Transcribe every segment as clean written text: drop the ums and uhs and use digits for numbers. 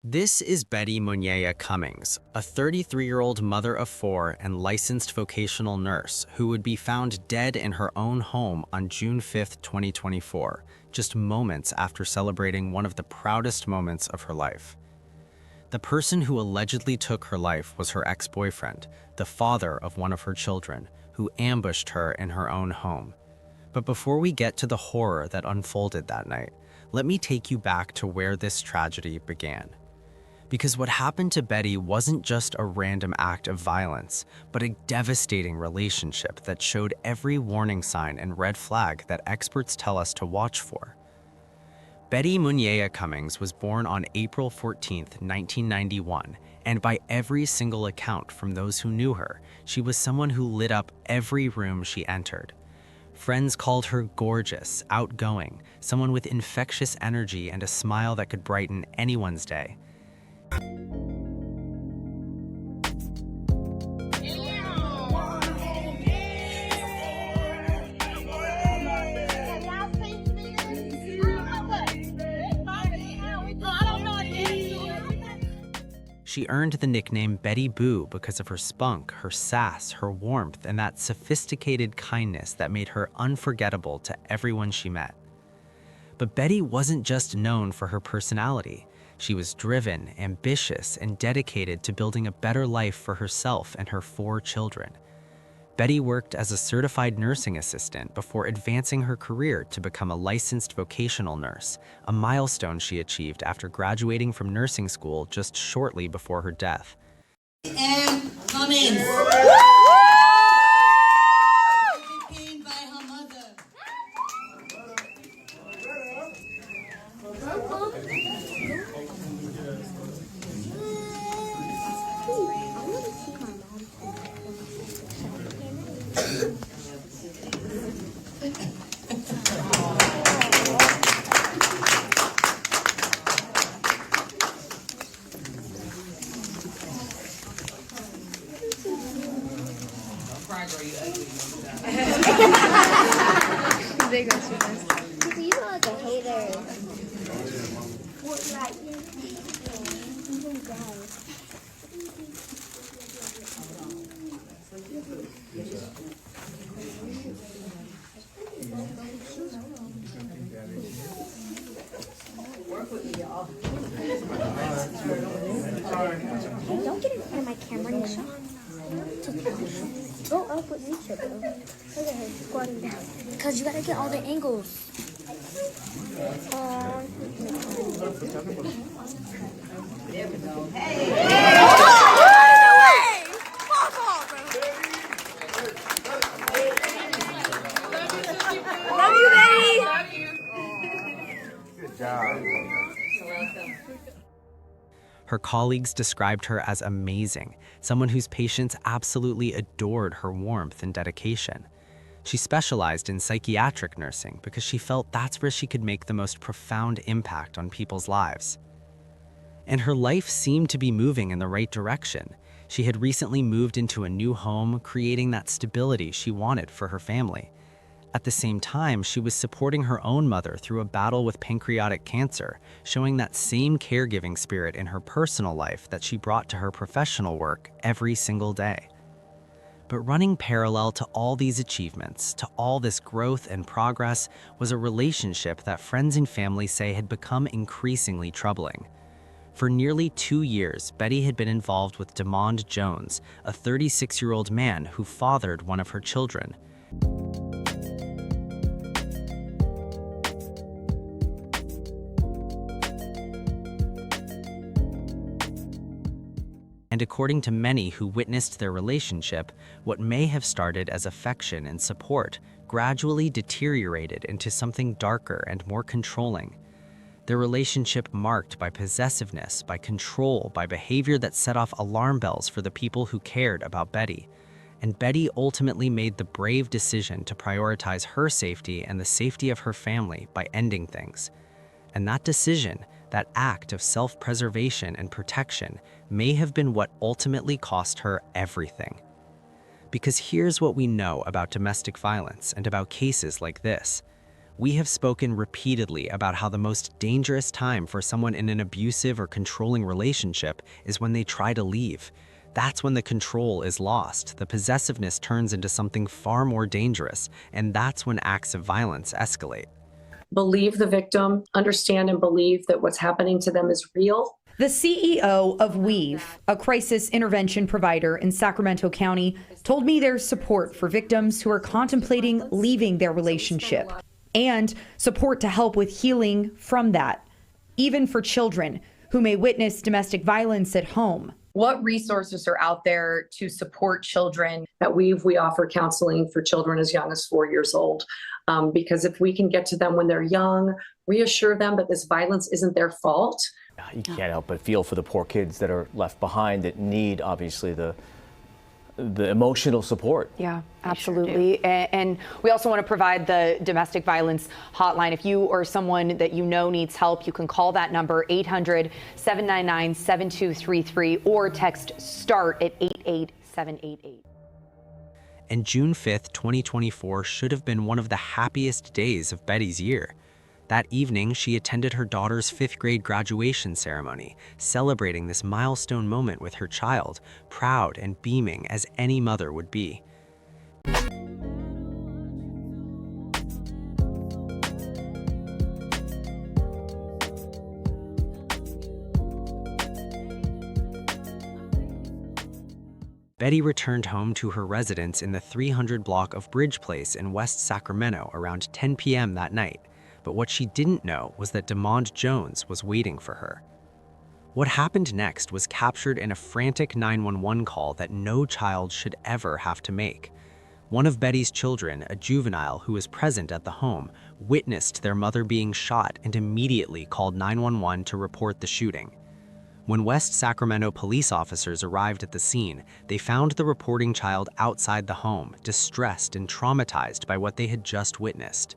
This is Betty Munyea Cummings, a 33-year-old mother of four and licensed vocational nurse who would be found dead in her own home on June 5, 2024, just moments after celebrating one of the proudest moments of her life. The person who allegedly took her life was her ex-boyfriend, the father of one of her children, who ambushed her in her own home. But before we get to the horror that unfolded that night, let me take you back to where this tragedy began. Because what happened to Betty wasn't just a random act of violence, but a devastating relationship that showed every warning sign and red flag that experts tell us to watch for. Betty Munyea Cummings was born on April 14, 1991, and by every single account from those who knew her, she was someone who lit up every room she entered. Friends called her gorgeous, outgoing, someone with infectious energy and a smile that could brighten anyone's day. She earned the nickname Betty Boo because of her spunk, her sass, her warmth, and that sophisticated kindness that made her unforgettable to everyone she met. But Betty wasn't just known for her personality. She was driven, ambitious, and dedicated to building a better life for herself and her four children. Betty worked as a certified nursing assistant before advancing her career to become a licensed vocational nurse, a milestone she achieved after graduating from nursing school just shortly before her death. And Cummings. Pained by her mother. They go through this. You are like a hater. Hey, don't get in front of my camera, Nisha. Go up with Nisha, bro. Look at her squatting down. Because you gotta get all the angles. There we go. Hey! Love you, Betty! Love you. Good job. Her colleagues described her as amazing, someone whose patients absolutely adored her warmth and dedication. She specialized in psychiatric nursing because she felt that's where she could make the most profound impact on people's lives. And her life seemed to be moving in the right direction. She had recently moved into a new home, creating that stability she wanted for her family. At the same time, she was supporting her own mother through a battle with pancreatic cancer, showing that same caregiving spirit in her personal life that she brought to her professional work every single day. But running parallel to all these achievements, to all this growth and progress, was a relationship that friends and family say had become increasingly troubling. For nearly 2 years, Betty had been involved with Demond Jones, a 36-year-old man who fathered one of her children. And according to many who witnessed their relationship, what may have started as affection and support gradually deteriorated into something darker and more controlling. Their relationship marked by possessiveness, by control, by behavior that set off alarm bells for the people who cared about Betty. And Betty ultimately made the brave decision to prioritize her safety and the safety of her family by ending things. And that decision, that act of self-preservation and protection, may have been what ultimately cost her everything. Because here's what we know about domestic violence and about cases like this. We have spoken repeatedly about how the most dangerous time for someone in an abusive or controlling relationship is when they try to leave. That's when the control is lost, the possessiveness turns into something far more dangerous, and that's when acts of violence escalate. Believe the victim, understand and believe that what's happening to them is real. The CEO of Weave, a crisis intervention provider in Sacramento County, told me there's support for victims who are contemplating leaving their relationship and support to help with healing from that, even for children who may witness domestic violence at home. What resources are out there to support children? At Weave, we offer counseling for children as young as 4 years old. Because if we can get to them when they're young, reassure them that this violence isn't their fault. You can't help but feel for the poor kids that are left behind that need, obviously, the emotional support. Yeah, absolutely. Sure, and we also want to provide the domestic violence hotline. If you or someone that you know needs help, you can call that number 800-799-7233 or text START at 88788. And June 5th, 2024 should have been one of the happiest days of Betty's year. That evening, she attended her daughter's 5th grade graduation ceremony, celebrating this milestone moment with her child, proud and beaming as any mother would be. Betty returned home to her residence in the 300 block of Bridge Place in West Sacramento around 10 p.m. that night. But what she didn't know was that DeMond Jones was waiting for her. What happened next was captured in a frantic 911 call that no child should ever have to make. One of Betty's children, a juvenile who was present at the home, witnessed their mother being shot and immediately called 911 to report the shooting. When West Sacramento police officers arrived at the scene, they found the reporting child outside the home, distressed and traumatized by what they had just witnessed.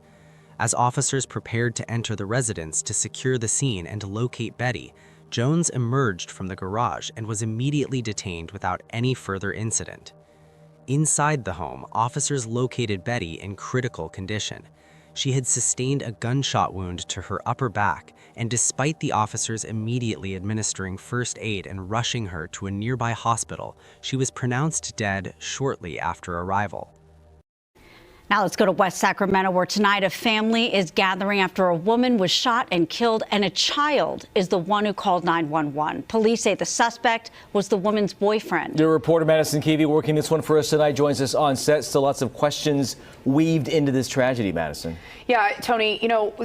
As officers prepared to enter the residence to secure the scene and locate Betty, Jones emerged from the garage and was immediately detained without any further incident. Inside the home, officers located Betty in critical condition. She had sustained a gunshot wound to her upper back, and despite the officers immediately administering first aid and rushing her to a nearby hospital, she was pronounced dead shortly after arrival. Now let's go to West Sacramento, where tonight a family is gathering after a woman was shot and killed, and a child is the one who called 911. Police say the suspect was the woman's boyfriend. Your reporter Madison Keevy working this one for us tonight joins us on set. Still lots of questions weaved into this tragedy, Madison. Yeah, Tony,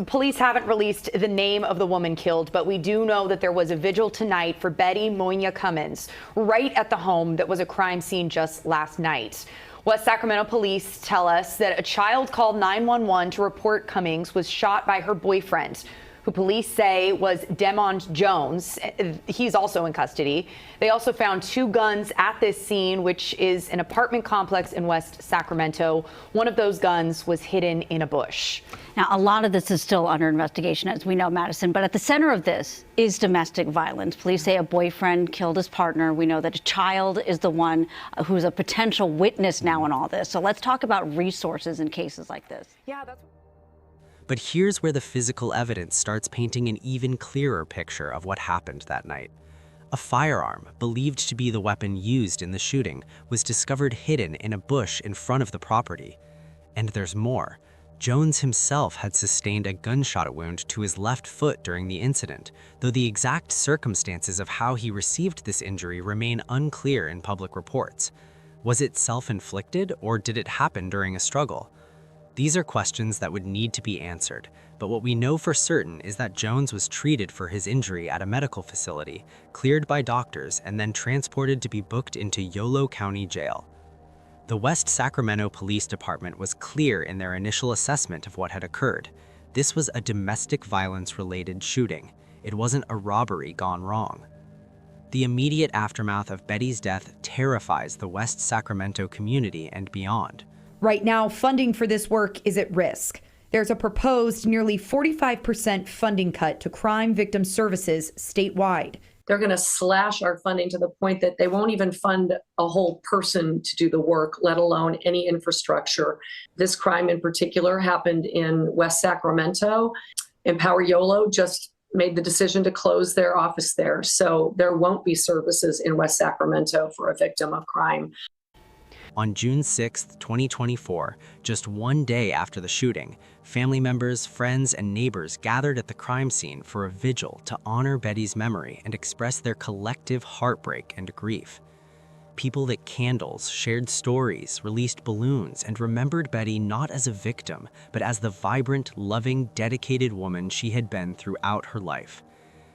police haven't released the name of the woman killed, but we do know that there was a vigil tonight for Betty Moya Cummins right at the home that was a crime scene just last night. West Sacramento police tell us that a child called 911 to report Cummings was shot by her boyfriend, who police say was DeMond Jones. He's also in custody. They also found 2 guns at this scene, which is an apartment complex in West Sacramento. One of those guns was hidden in a bush. Now, a lot of this is still under investigation, as we know, Madison, but at the center of this is domestic violence. Police say a boyfriend killed his partner. We know that a child is the one who's a potential witness now in all this. So let's talk about resources in cases like this. Yeah, that's... But here's where the physical evidence starts painting an even clearer picture of what happened that night. A firearm, believed to be the weapon used in the shooting, was discovered hidden in a bush in front of the property. And there's more. Jones himself had sustained a gunshot wound to his left foot during the incident, though the exact circumstances of how he received this injury remain unclear in public reports. Was it self-inflicted, or did it happen during a struggle? These are questions that would need to be answered, but what we know for certain is that Jones was treated for his injury at a medical facility, cleared by doctors, and then transported to be booked into Yolo County Jail. The West Sacramento Police Department was clear in their initial assessment of what had occurred. This was a domestic violence-related shooting. It wasn't a robbery gone wrong. The immediate aftermath of Betty's death terrifies the West Sacramento community and beyond. Right now, funding for this work is at risk. There's a proposed nearly 45% funding cut to crime victim services statewide. They're going to slash our funding to the point that they won't even fund a whole person to do the work, let alone any infrastructure. This crime in particular happened in West Sacramento. Empower YOLO just made the decision to close their office there. So there won't be services in West Sacramento for a victim of crime. On June 6, 2024, just one day after the shooting, family members, friends, and neighbors gathered at the crime scene for a vigil to honor Betty's memory and express their collective heartbreak and grief. People lit candles, shared stories, released balloons, and remembered Betty not as a victim, but as the vibrant, loving, dedicated woman she had been throughout her life.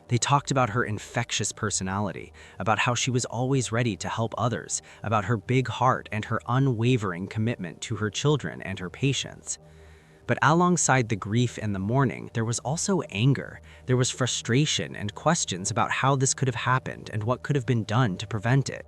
They talked about her infectious personality, about how she was always ready to help others, about her big heart and her unwavering commitment to her children and her patients. But alongside the grief and the mourning, there was also anger. There was frustration and questions about how this could have happened and what could have been done to prevent it.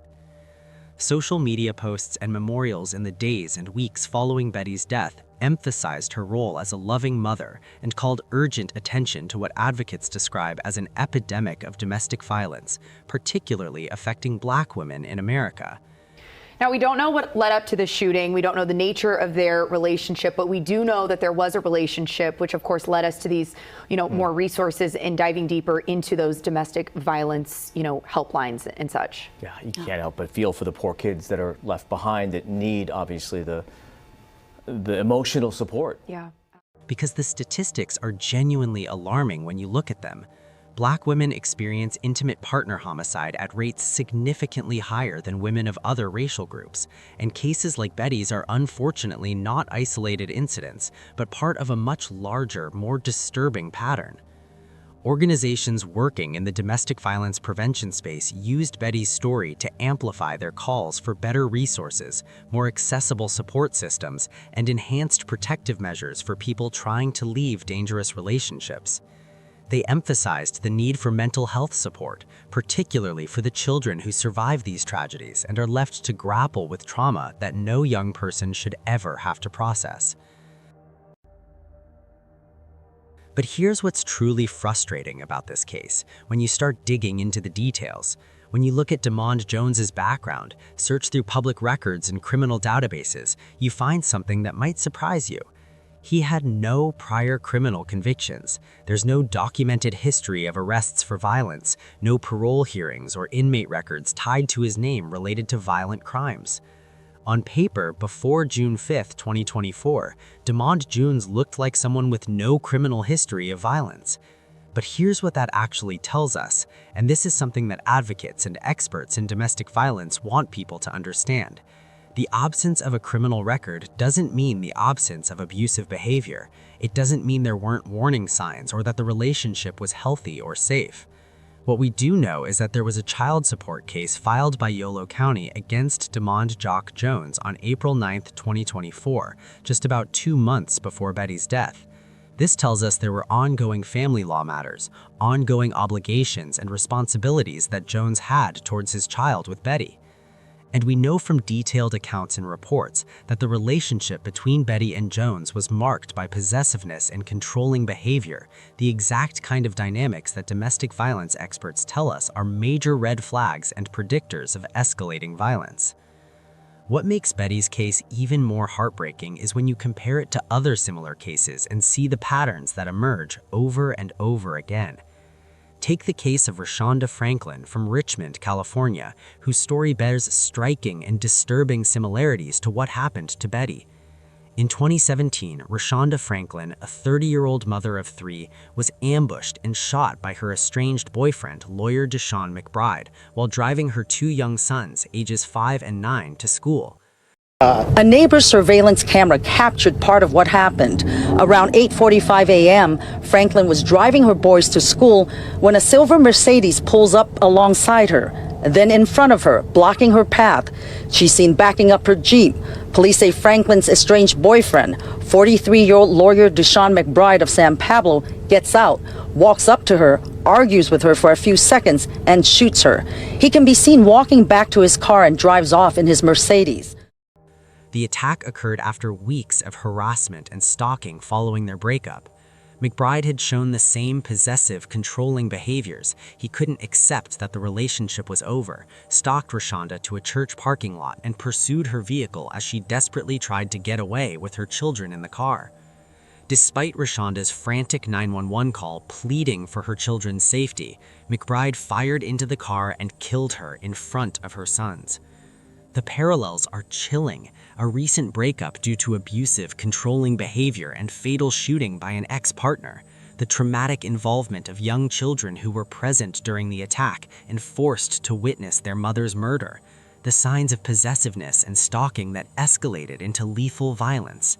Social media posts and memorials in the days and weeks following Betty's death emphasized her role as a loving mother and called urgent attention to what advocates describe as an epidemic of domestic violence, particularly affecting Black women in America. Now, we don't know what led up to the shooting. We don't know the nature of their relationship, but we do know that there was a relationship, which of course led us to these, more resources and diving deeper into those domestic violence, helplines and such. Yeah, you can't help but feel for the poor kids that are left behind that need, obviously, the emotional support. Yeah. Because the statistics are genuinely alarming when you look at them. Black women experience intimate partner homicide at rates significantly higher than women of other racial groups, and cases like Betty's are unfortunately not isolated incidents, but part of a much larger, more disturbing pattern. Organizations working in the domestic violence prevention space used Betty's story to amplify their calls for better resources, more accessible support systems, and enhanced protective measures for people trying to leave dangerous relationships. They emphasized the need for mental health support, particularly for the children who survive these tragedies and are left to grapple with trauma that no young person should ever have to process. But here's what's truly frustrating about this case when you start digging into the details. When you look at Demond Jones's background, search through public records and criminal databases, you find something that might surprise you. He had no prior criminal convictions. There's no documented history of arrests for violence, no parole hearings or inmate records tied to his name related to violent crimes. On paper, before June 5, 2024, Demond Jones looked like someone with no criminal history of violence. But here's what that actually tells us, and this is something that advocates and experts in domestic violence want people to understand. The absence of a criminal record doesn't mean the absence of abusive behavior. It doesn't mean there weren't warning signs or that the relationship was healthy or safe. What we do know is that there was a child support case filed by Yolo County against Demond Jock Jones on April 9, 2024, just about 2 months before Betty's death. This tells us there were ongoing family law matters, ongoing obligations and responsibilities that Jones had towards his child with Betty. And we know from detailed accounts and reports that the relationship between Betty and Jones was marked by possessiveness and controlling behavior, the exact kind of dynamics that domestic violence experts tell us are major red flags and predictors of escalating violence. What makes Betty's case even more heartbreaking is when you compare it to other similar cases and see the patterns that emerge over and over again. Take the case of Rashonda Franklin from Richmond, California, whose story bears striking and disturbing similarities to what happened to Betty. In 2017, Rashonda Franklin, a 30-year-old mother of 3, was ambushed and shot by her estranged boyfriend, lawyer Deshaun McBride, while driving her 2 young sons, ages 5 and 9, to school. A neighbor's surveillance camera captured part of what happened. Around 8:45 a.m., Franklin was driving her boys to school when a silver Mercedes pulls up alongside her, then in front of her, blocking her path. She's seen backing up her Jeep. Police say Franklin's estranged boyfriend, 43-year-old lawyer Deshaun McBride of San Pablo, gets out, walks up to her, argues with her for a few seconds, and shoots her. He can be seen walking back to his car and drives off in his Mercedes. The attack occurred after weeks of harassment and stalking following their breakup. McBride had shown the same possessive, controlling behaviors. He couldn't accept that the relationship was over, stalked Rashonda to a church parking lot, and pursued her vehicle as she desperately tried to get away with her children in the car. Despite Rashonda's frantic 911 call pleading for her children's safety, McBride fired into the car and killed her in front of her sons. The parallels are chilling. A recent breakup due to abusive, controlling behavior and fatal shooting by an ex-partner. The traumatic involvement of young children who were present during the attack and forced to witness their mother's murder. The signs of possessiveness and stalking that escalated into lethal violence.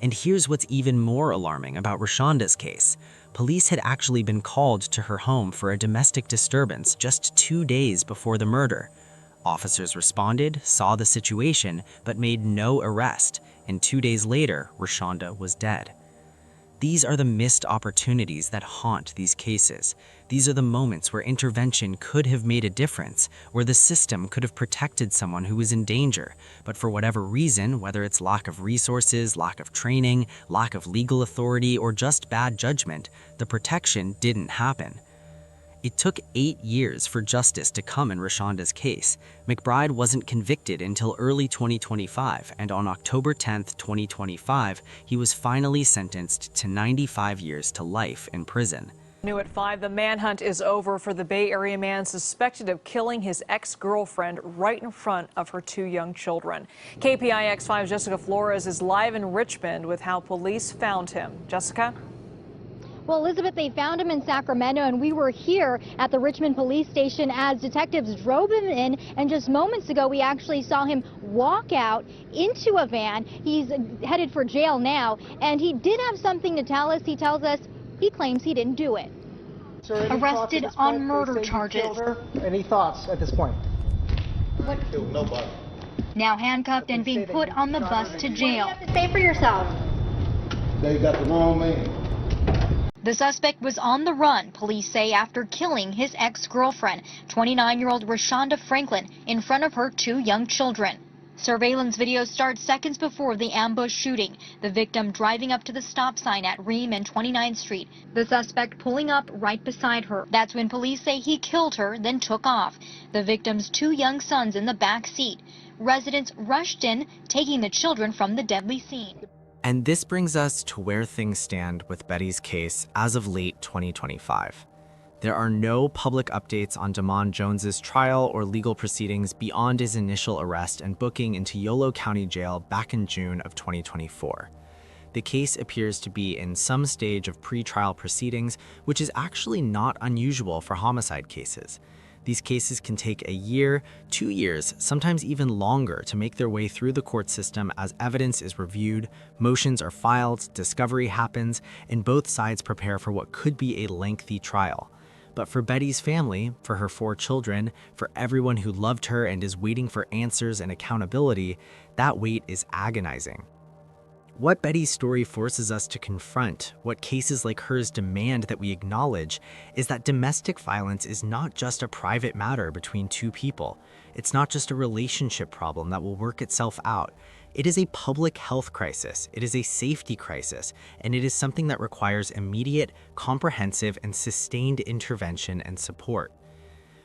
And here's what's even more alarming about Rashonda's case. Police had actually been called to her home for a domestic disturbance just 2 days before the murder. Officers responded, saw the situation, but made no arrest, and 2 days later, Rashonda was dead. These are the missed opportunities that haunt these cases. These are the moments where intervention could have made a difference, where the system could have protected someone who was in danger, but for whatever reason, whether it's lack of resources, lack of training, lack of legal authority, or just bad judgment, the protection didn't happen. It took 8 years for justice to come in Rashonda's case. McBride wasn't convicted until early 2025, and on October 10, 2025, he was finally sentenced to 95 years to life in prison. New at 5, the manhunt is over for the Bay Area man suspected of killing his ex-girlfriend right in front of her 2 young children. KPIX5's Jessica Flores is live in Richmond with how police found him. Jessica? Well, Elizabeth, they found him in Sacramento, and we were here at the Richmond police station as detectives drove him in, and just moments ago we actually saw him walk out into a van. He's headed for jail now, and he did have something to tell us. He tells us he claims he didn't do it. Sir, arrested on murder charges. Any thoughts at this point? What? Killed nobody. Now handcuffed and being put on the bus to jail. What do you have to say for yourself? They got the wrong man. The suspect was on the run, police say, after killing his ex-girlfriend, 29-year-old Rashonda Franklin, in front of her 2 young children. Surveillance video starts seconds before the ambush shooting, the victim driving up to the stop sign at Ream and 29th Street, the suspect pulling up right beside her. That's when police say he killed her, then took off. The victim's 2 young sons in the back seat. Residents rushed in, taking the children from the deadly scene. And this brings us to where things stand with Betty's case as of late 2025. There are no public updates on Damon Jones's trial or legal proceedings beyond his initial arrest and booking into Yolo County Jail back in June of 2024. The case appears to be in some stage of pre-trial proceedings, which is actually not unusual for homicide cases. These cases can take a year, 2 years, sometimes even longer to make their way through the court system as evidence is reviewed, motions are filed, discovery happens, and both sides prepare for what could be a lengthy trial. But for Betty's family, for her 4 children, for everyone who loved her and is waiting for answers and accountability, that wait is agonizing. What Betty's story forces us to confront, what cases like hers demand that we acknowledge, is that domestic violence is not just a private matter between 2 people. It's not just a relationship problem that will work itself out. It is a public health crisis, it is a safety crisis, and it is something that requires immediate, comprehensive, and sustained intervention and support.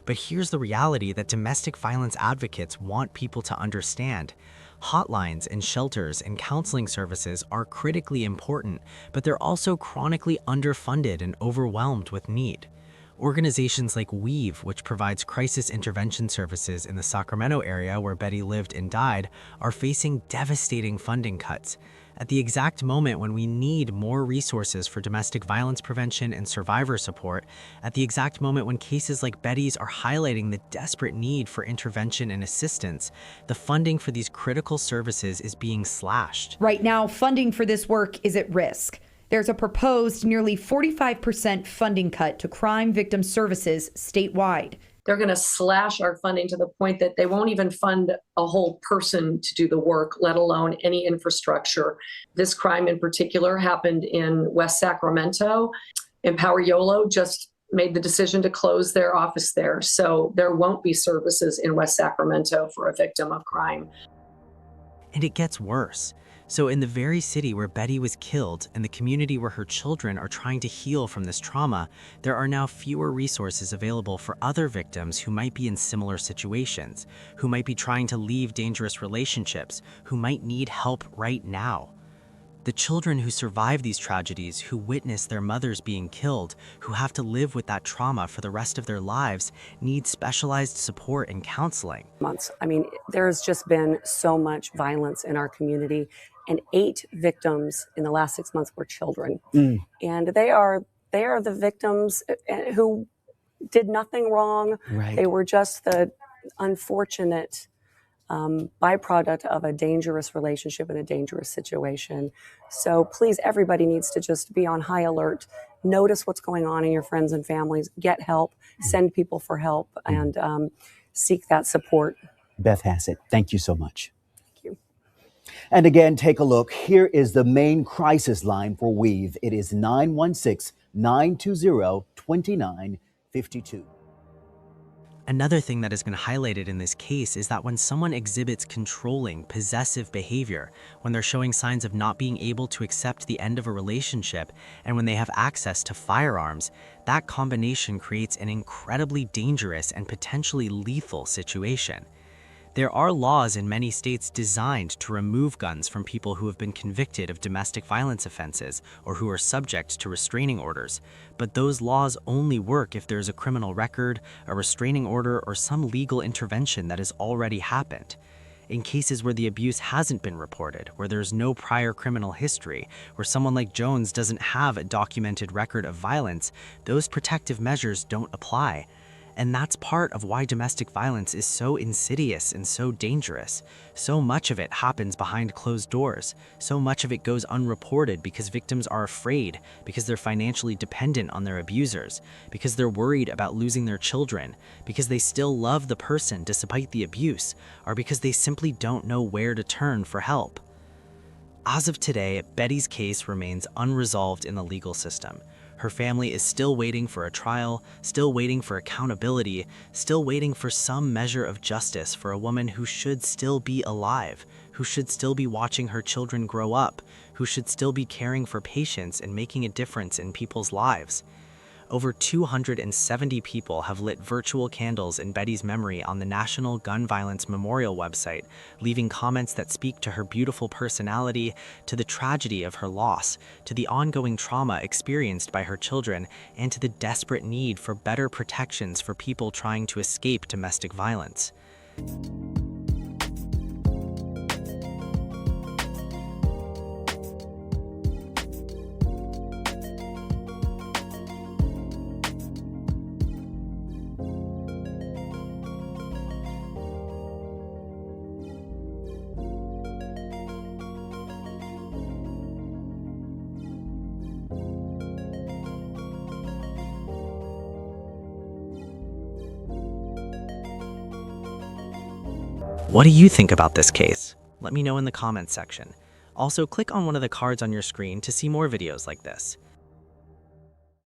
But here's the reality that domestic violence advocates want people to understand. Hotlines and shelters and counseling services are critically important, but they're also chronically underfunded and overwhelmed with need. Organizations like Weave, which provides crisis intervention services in the Sacramento area where Betty lived and died, are facing devastating funding cuts. At the exact moment when we need more resources for domestic violence prevention and survivor support, at the exact moment when cases like Betty's are highlighting the desperate need for intervention and assistance, the funding for these critical services is being slashed. Right now, funding for this work is at risk. There's a proposed nearly 45% funding cut to crime victim services statewide. They're going to slash our funding to the point that they won't even fund a whole person to do the work, let alone any infrastructure. This crime in particular happened in West Sacramento. Empower Yolo just made the decision to close their office there. So there won't be services in West Sacramento for a victim of crime. And it gets worse. So in the very city where Betty was killed and the community where her children are trying to heal from this trauma, there are now fewer resources available for other victims who might be in similar situations, who might be trying to leave dangerous relationships, who might need help right now. The children who survive these tragedies, who witness their mothers being killed, who have to live with that trauma for the rest of their lives, need specialized support and counseling. Months. I mean, there's just been so much violence in our community, and 8 victims in the last 6 months were children. And they are the victims who did nothing wrong. Right. They were just the unfortunate byproduct of a dangerous relationship and a dangerous situation. So please, everybody needs to just be on high alert. Notice what's going on in your friends and families. Get help. Send people for help, and seek that support. Beth Hassett, thank you so much. Thank you. And again, take a look. Here is the main crisis line for Weave. It is 916-920-2952. Another thing that has been highlighted in this case is that when someone exhibits controlling, possessive behavior, when they're showing signs of not being able to accept the end of a relationship, and when they have access to firearms, that combination creates an incredibly dangerous and potentially lethal situation. There are laws in many states designed to remove guns from people who have been convicted of domestic violence offenses or who are subject to restraining orders, but those laws only work if there's a criminal record, a restraining order, or some legal intervention that has already happened. In cases where the abuse hasn't been reported, where there's no prior criminal history, where someone like Jones doesn't have a documented record of violence, those protective measures don't apply. And that's part of why domestic violence is so insidious and so dangerous. So much of it happens behind closed doors. So much of it goes unreported because victims are afraid, because they're financially dependent on their abusers, because they're worried about losing their children, because they still love the person despite the abuse, or because they simply don't know where to turn for help. As of today, Betty's case remains unresolved in the legal system. Her family is still waiting for a trial, still waiting for accountability, still waiting for some measure of justice for a woman who should still be alive, who should still be watching her children grow up, who should still be caring for patients and making a difference in people's lives. Over 270 people have lit virtual candles in Betty's memory on the National Gun Violence Memorial website, leaving comments that speak to her beautiful personality, to the tragedy of her loss, to the ongoing trauma experienced by her children, and to the desperate need for better protections for people trying to escape domestic violence. What do you think about this case? Let me know in the comments section. Also, click on one of the cards on your screen to see more videos like this.